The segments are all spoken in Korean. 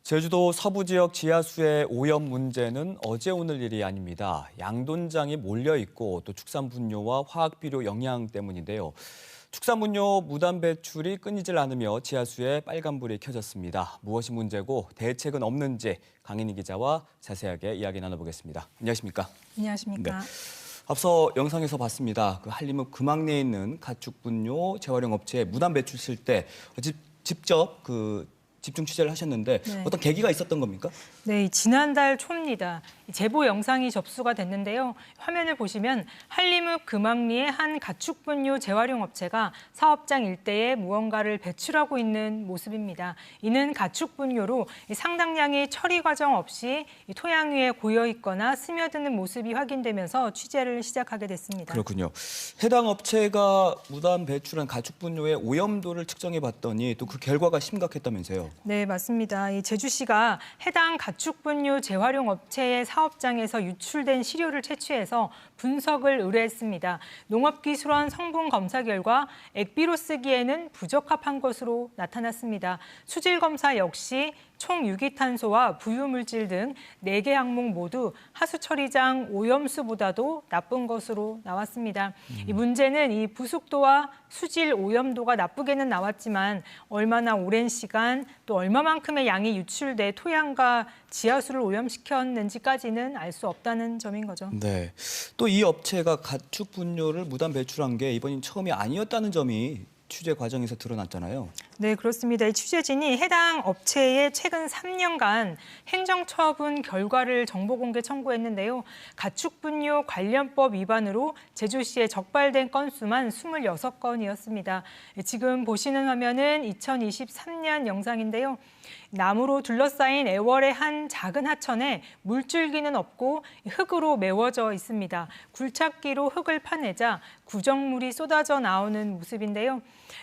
제주도 서부 지역 지하수의 오염 문제는 어제 오늘 일이 아닙니다. 양돈장이 몰려 있고 또 축산분뇨와 화학비료 영향 때문인데요. 축산분뇨 무단 배출이 끊이질 않으며 지하수에 빨간불이 켜졌습니다. 무엇이 문제고 대책은 없는지 강인희 기자와 자세하게 이야기 나눠보겠습니다. 안녕하십니까? 안녕하십니까? 네. 앞서 영상에서 봤습니다. 한림읍 금왕리에 있는 가축분뇨 재활용 업체에 무단 배출 실태 직접 집중 취재를 하셨는데 네. 어떤 계기가 있었던 겁니까? 네, 지난달 초입니다. 제보 영상이 접수가 됐는데요. 화면을 보시면 한림읍 금왕리의 한 가축분뇨 재활용 업체가 사업장 일대에 무언가를 배출하고 있는 모습입니다. 이는 가축분뇨로 상당량이 처리 과정 없이 토양 위에 고여 있거나 스며드는 모습이 확인되면서 취재를 시작하게 됐습니다. 그렇군요. 해당 업체가 무단 배출한 가축분뇨의 오염도를 측정해 봤더니 또 그 결과가 심각했다면서요. 네, 맞습니다. 제주시가 해당 가축분뇨 재활용 업체의 사업장에서 유출된 시료를 채취해서 분석을 의뢰했습니다. 농업기술원 성분 검사 결과 액비로 쓰기에는 부적합한 것으로 나타났습니다. 수질 검사 역시 총 유기탄소와 부유물질 등 4개 항목 모두 하수처리장 오염수보다도 나쁜 것으로 나왔습니다. 이 문제는 이 부숙도와 수질 오염도가 나쁘게는 나왔지만 얼마나 오랜 시간 또 얼마만큼의 양이 유출돼 토양과 지하수를 오염시켰는지까지는 알 수 없다는 점인 거죠. 네. 또 이 업체가 가축분뇨를 무단 배출한 게 이번이 처음이 아니었다는 점이 취재 과정에서 드러났잖아요. 네, 그렇습니다. 이 취재진이 해당 업체에 최근 3년간 행정처분 결과를 정보공개 청구했는데요. 가축분뇨 관련법 위반으로 제주시에 적발된 건수만 26건이었습니다. 지금 보시는 화면은 2023년 영상인데요. 나무로 둘러싸인 애월의 한 작은 하천에 물줄기는 없고 흙으로 메워져 있습니다. 굴착기로 흙을 파내자 구정물이 쏟아져 나오는 모습인데요.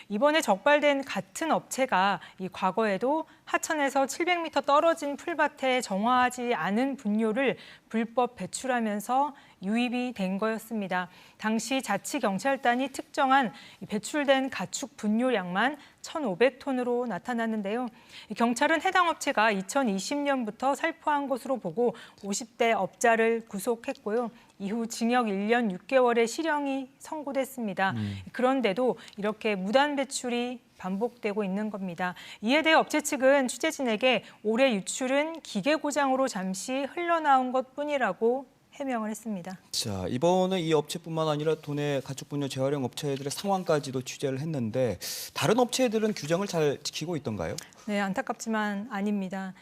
이번에 적발된 같은 업체가 이 과거에도 하천에서 700m 떨어진 풀밭에 정화하지 않은 분뇨를 불법 배출하면서 유입이 된 거였습니다. 당시 자치경찰단이 특정한 배출된 가축 분뇨량만 1,500톤으로 나타났는데요. 경찰은 해당 업체가 2020년부터 살포한 것으로 보고 50대 업자를 구속했고요. 이후 징역 1년 6개월의 실형이 선고됐습니다. 그런데도 이렇게 무단 배출이 반복되고 있는 겁니다. 이에 대해 업체 측은 취재진에게 올해 유출은 기계 고장으로 잠시 흘러나온 것뿐이라고 해명을 했습니다. 자, 이번에 이 업체뿐만 아니라 도내 가축분뇨 재활용 업체들의 상황까지도 취재를 했는데 다른 업체들은 규정을 잘 지키고 있던가요? 네, 안타깝지만 아닙니다.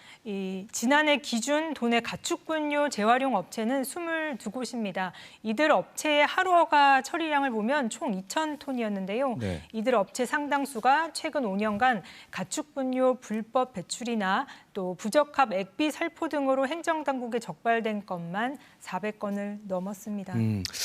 지난해 기준 도내 가축분뇨 재활용 업체는 22곳입니다. 이들 업체의 하루 허가 처리량을 보면 총 2,000톤이었는데요. 네. 이들 업체 상당수가 최근 5년간 가축분뇨 불법 배출이나 또 부적합 액비 살포 등으로 행정당국에 적발된 건만 400건을 넘었습니다.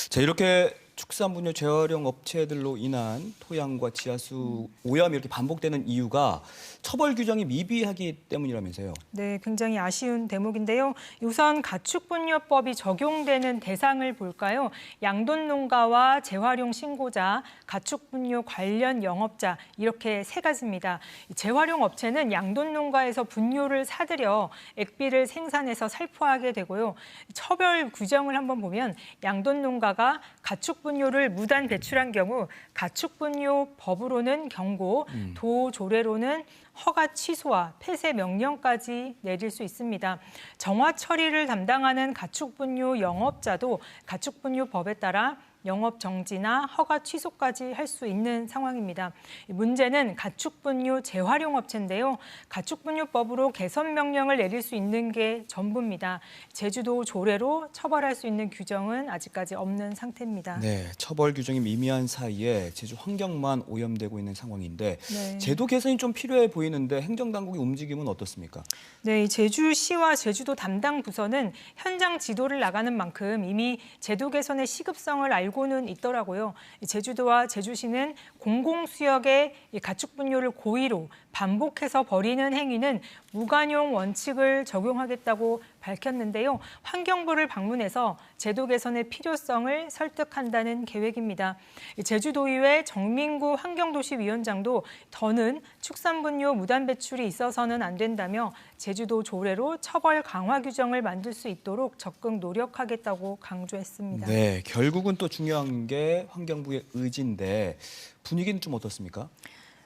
자, 이렇게 축산분뇨 재활용 업체들로 인한 토양과 지하수 오염이 이렇게 반복되는 이유가 처벌 규정이 미비하기 때문이라면서요. 네, 굉장히 아쉬운 대목인데요. 우선 가축분뇨법이 적용되는 대상을 볼까요? 양돈농가와 재활용 신고자, 가축분뇨 관련 영업자 이렇게 세 가지입니다. 재활용 업체는 양돈농가에서 분뇨를 사들여 액비를 생산해서 살포하게 되고요. 처벌 규정을 한번 보면 양돈농가가 가축분뇨를 무단 배출한 경우 가축분뇨법으로는 경고, 도조례로는 허가 취소와 폐쇄 명령까지 내릴 수 있습니다. 정화 처리를 담당하는 가축분뇨 영업자도 가축분뇨법에 따라 영업 정지나 허가 취소까지 할 수 있는 상황입니다. 문제는 가축분뇨 재활용 업체인데요. 가축분뇨법으로 개선 명령을 내릴 수 있는 게 전부입니다. 제주도 조례로 처벌할 수 있는 규정은 아직까지 없는 상태입니다. 네, 처벌 규정이 미미한 사이에 제주 환경만 오염되고 있는 상황인데 네. 제도 개선이 좀 필요해 보이는데 행정당국의 움직임은 어떻습니까? 네, 제주시와 제주도 담당 부서는 현장 지도를 나가는 만큼 이미 제도 개선의 시급성을 알고는 있더라고요. 제주도와 제주시는 공공수역의 가축분뇨를 고의로 반복해서 버리는 행위는 무관용 원칙을 적용하겠다고 밝혔는데요. 환경부를 방문해서 제도 개선의 필요성을 설득한다는 계획입니다. 제주도의회 정민구 환경도시위원장도 더는 축산분뇨 무단 배출이 있어서는 안 된다며 제주도 조례로 처벌 강화 규정을 만들 수 있도록 적극 노력하겠다고 강조했습니다. 네, 결국은 또 중요한 게 환경부의 의지인데 분위기는 좀 어떻습니까?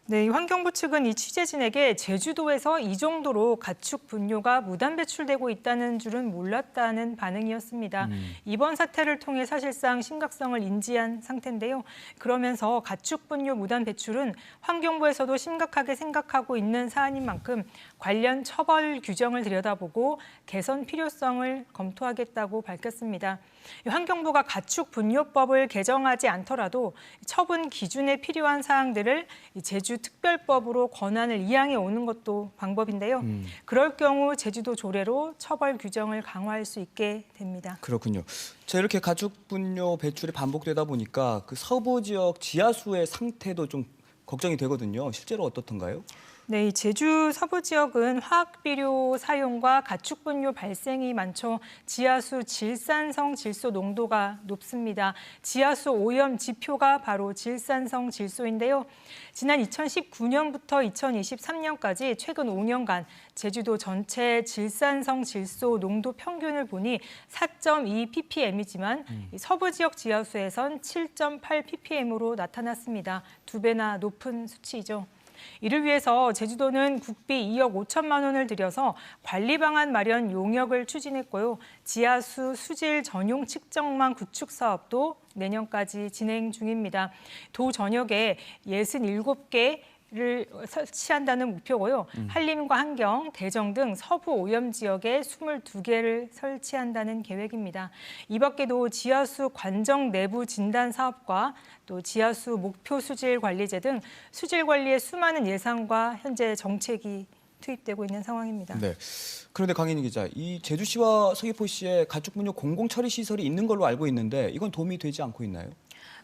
네, 환경부 측은 이 취재진에게 제주도에서 이 정도로 가축 분뇨가 무단 배출되고 있다는 줄은 몰랐다는 반응이었습니다. 이번 사태를 통해 사실상 심각성을 인지한 상태인데요. 그러면서 가축 분뇨 무단 배출은 환경부에서도 심각하게 생각하고 있는 사안인 만큼 관련 처벌 규정을 들여다보고 개선 필요성을 검토하겠다고 밝혔습니다. 환경부가 가축 분뇨법을 개정하지 않더라도 처분 기준에 필요한 사항들을 제주 특별법으로 권한을 이양해 오는 것도 방법인데요. 그럴 경우 제주도 조례로 처벌 규정을 강화할 수 있게 됩니다. 그렇군요. 자, 이렇게 가축 분뇨 배출이 반복되다 보니까 그 서부 지역 지하수의 상태도 좀 걱정이 되거든요. 실제로 어떻던가요? 네, 이 제주 서부 지역은 화학비료 사용과 가축분뇨 발생이 많죠. 지하수 질산성 질소 농도가 높습니다. 지하수 오염 지표가 바로 질산성 질소인데요. 지난 2019년부터 2023년까지 최근 5년간 제주도 전체 질산성 질소 농도 평균을 보니 4.2 ppm이지만 서부 지역 지하수에선 7.8 ppm으로 나타났습니다. 2배나 높은 수치이죠. 이를 위해서 제주도는 국비 2억 5천만 원을 들여서 관리 방안 마련 용역을 추진했고요. 지하수 수질 전용 측정망 구축 사업도 내년까지 진행 중입니다. 도 전역에 67개를 설치한다는 목표고요. 한림과 한경, 대정 등 서부 오염 지역에 22개를 설치한다는 계획입니다. 이 밖에도 지하수 관정 내부 진단 사업과 또 지하수 목표 수질 관리제 등 수질 관리에 수많은 예산과 현재 정책이 투입되고 있는 상황입니다. 네. 그런데 강인희 기자, 이 제주시와 서귀포시에 가축 분뇨 공공 처리 시설이 있는 걸로 알고 있는데 이건 도움이 되지 않고 있나요?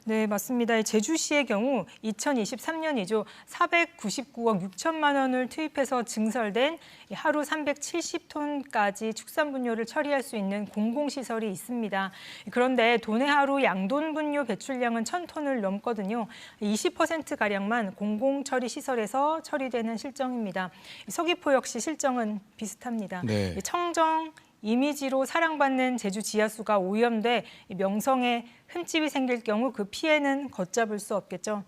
네, 맞습니다. 제주시의 경우 2023년이죠. 499억 6천만 원을 투입해서 증설된 하루 370톤까지 축산분뇨를 처리할 수 있는 공공시설이 있습니다. 그런데 도내 하루 양돈분뇨 배출량은 1,000톤을 넘거든요. 20%가량만 공공처리시설에서 처리되는 실정입니다. 서귀포 역시 실정은 비슷합니다. 네. 청정, 이미지로 사랑받는 제주 지하수가 오염돼 명성에 흠집이 생길 경우 그 피해는 걷잡을 수 없겠죠.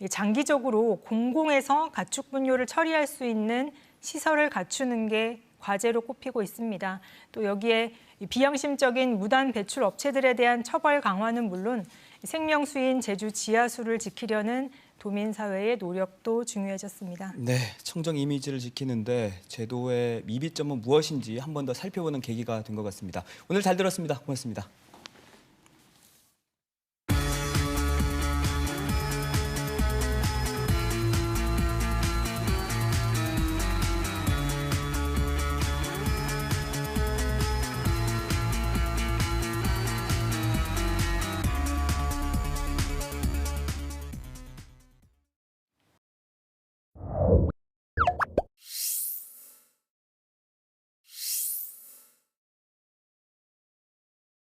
장기적으로 공공에서 가축 분뇨를 처리할 수 있는 시설을 갖추는 게 과제로 꼽히고 있습니다. 또 여기에 비양심적인 무단 배출 업체들에 대한 처벌 강화는 물론 생명수인 제주 지하수를 지키려는 도민사회의 노력도 중요해졌습니다. 네, 청정 이미지를 지키는데 제도의 미비점은 무엇인지 한 번 더 살펴보는 계기가 된 것 같습니다. 오늘 잘 들었습니다. 고맙습니다.